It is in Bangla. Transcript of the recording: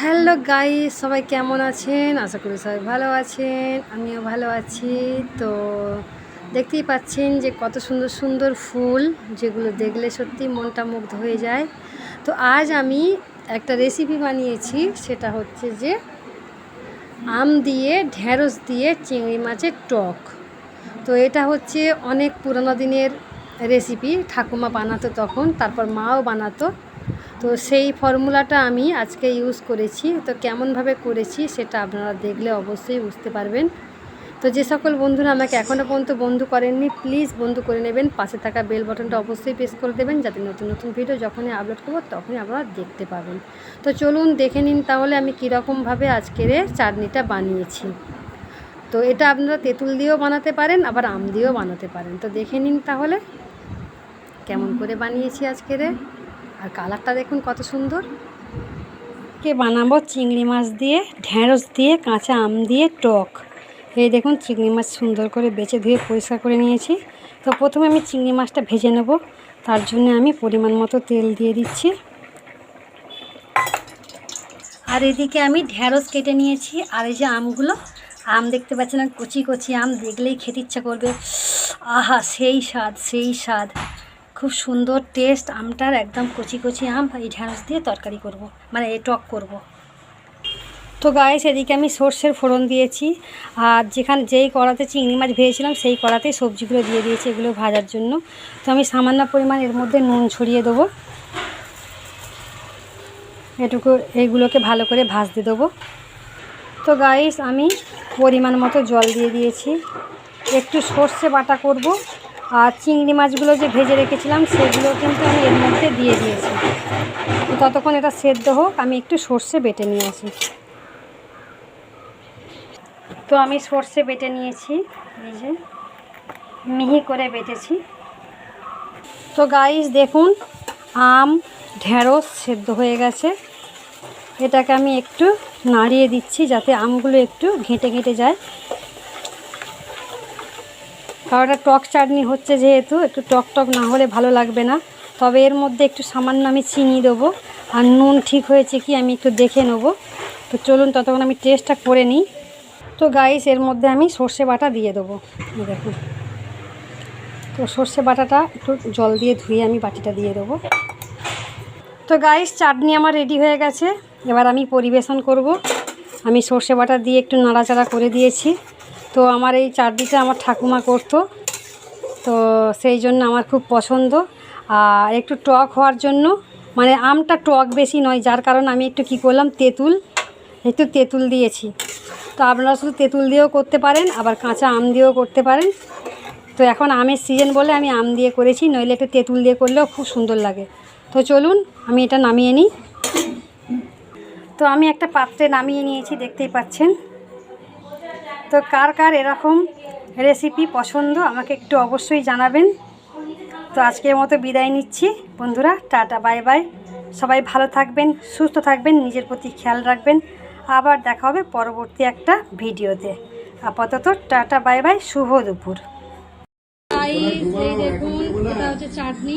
হ্যালো গাইস, সবাই কেমন আছেন? আশা করি সবাই ভালো আছেন, আমিও ভালো আছি। তো দেখতেই পাচ্ছেন যে কত সুন্দর সুন্দর ফুল, যেগুলো দেখলে সত্যি মনটা মুগ্ধ হয়ে যায়। তো আজ আমি একটা রেসিপি বানিয়েছি, সেটা হচ্ছে যে আম দিয়ে ঢ্যাঁড়স দিয়ে চিংড়ি মাছের টক। তো এটা হচ্ছে অনেক পুরোনো দিনের রেসিপি, ঠাকুমা বানাতো তখন, তারপর মাও বানাতো। তো সেই ফর্মুলাটা আমি আজকে ইউজ করেছি। তো কেমনভাবে করেছি সেটা আপনারা দেখলে অবশ্যই বুঝতে পারবেন। তো যে সকল বন্ধুরা আমাকে এখনও পর্যন্ত বন্ধু করেননি, প্লিজ বন্ধু করে নেবেন। পাশে থাকা বেল বাটনটা অবশ্যই প্রেস করে দেবেন, যাতে নতুন নতুন ভিডিও যখনই আপলোড করবো তখনই আপনারা দেখতে পাবেন। তো চলুন দেখে নিন তাহলে আমি কীরকমভাবে আজকের চাটনিটা বানিয়েছি। তো এটা আপনারা তেঁতুল দিয়েও বানাতে পারেন, আবার আম দিয়েও বানাতে পারেন। তো দেখে নিন তাহলে কেমন করে বানিয়েছি আজকের। আর কালারটা দেখুন কত সুন্দর। বানাবো চিংড়ি মাছ দিয়ে ঢ্যাঁড়স দিয়ে কাঁচা আম দিয়ে টক। এই দেখুন চিংড়ি মাছ সুন্দর করে বেছে ধুয়ে পরিষ্কার করে নিয়েছি। তো প্রথমে আমি চিংড়ি মাছটা ভেজে নেব, তার জন্য আমি পরিমাণ মতো তেল দিয়ে দিচ্ছি। আর এদিকে আমি ঢ্যাঁড়স কেটে নিয়েছি। আর এই যে আমগুলো, আম দেখতে পাচ্ছেন, কচি কচি আম, দেখলেই খেতে ইচ্ছা করবে। আহা, সেই স্বাদ, সেই স্বাদ, খুব সুন্দর টেস্ট আমটার। একদম কচি কচি আম এই ঢ্যাঁড়স দিয়ে তরকারি করব, মানে এই টক করব। তো গাইস, এদিকে আমি সর্ষের ফোড়ন দিয়েছি। আর যেই কড়াতে চিংড়ি মাছ ভেজেছিলাম সেই কড়াতেই সবজিগুলো দিয়ে দিয়েছি এগুলো ভাজার জন্য। তো আমি সামান্য পরিমাণ এর মধ্যে নুন ছড়িয়ে দেবো, এটুকু এইগুলোকে ভালো করে ভাজতে দেবো। তো গাইস, আমি পরিমাণ মতো জল দিয়ে দিয়েছি। একটু সর্ষে বাটা করব। আর চিংড়ি মাছগুলো যে ভেজে রেখেছিলাম সেগুলো কিন্তু আমি এর মধ্যে দিয়ে দিয়েছি। তো ততক্ষণ এটা সেদ্ধ হোক, আমি একটু সর্ষে বেটে নিয়ে আসি। তো আমি সর্ষে বেটে নিয়েছি, এই যে মিহি করে বেটেছি। তো গাইস দেখুন, আম ঢ্যাঁড়স সেদ্ধ হয়ে গেছে। এটাকে আমি একটু নাড়িয়ে দিচ্ছি যাতে আমগুলো একটু ঘেঁটে ঘেঁটে যায়। কারণ এটা টক চাটনি হচ্ছে, যেহেতু একটু টক টক না হলে ভালো লাগবে না। তবে এর মধ্যে একটু সামান্য আমি চিনি দেবো। আর নুন ঠিক হয়েছে কি আমি একটু দেখে নেব। তো চলুন ততক্ষণ আমি টেস্টটা করে নিই। তো গাইস, এর মধ্যে আমি সর্ষে বাটা দিয়ে দেবো, দেখুন। তো সর্ষে বাটাটা একটু জল দিয়ে ধুয়ে আমি বাটিটা দিয়ে দেবো। তো গাইস, চাটনি আমার রেডি হয়ে গেছে। এবার আমি পরিবেশন করব। আমি সর্ষে বাটা দিয়ে একটু নাড়াচাড়া করে দিয়েছি। তো আমার এই চাটনিটা আমার ঠাকুমা করতো, তো সেই জন্য আমার খুব পছন্দ। আর একটু টক হওয়ার জন্য, মানে আমটা টক বেশি নয়, যার কারণে আমি একটু কী করলাম, একটু তেঁতুল দিয়েছি। তো আপনারা শুধু তেঁতুল দিয়েও করতে পারেন, আবার কাঁচা আম দিয়েও করতে পারেন। তো এখন আমের সিজন বলে আমি আম দিয়ে করেছি, নইলে একটু তেঁতুল দিয়ে করলেও খুব সুন্দর লাগে। তো চলুন আমি এটা নামিয়ে নিই। তো আমি একটা পাত্রে নামিয়ে নিয়েছি, দেখতেই পাচ্ছেন। তো কার কার এরকম রেসিপি পছন্দ আমাকে একটু অবশ্যই জানাবেন। তো আজকের মতো বিদায় নিচ্ছি বন্ধুরা, টাটা বাই বাই। সবাই ভালো থাকবেন, সুস্থ থাকবেন, নিজের প্রতি খেয়াল রাখবেন। আবার দেখা হবে পরবর্তী একটা ভিডিওতে। আপাতত টাটা বাই বাই, শুভ দুপুর। এই দেখুন, এটা হচ্ছে চাটনি।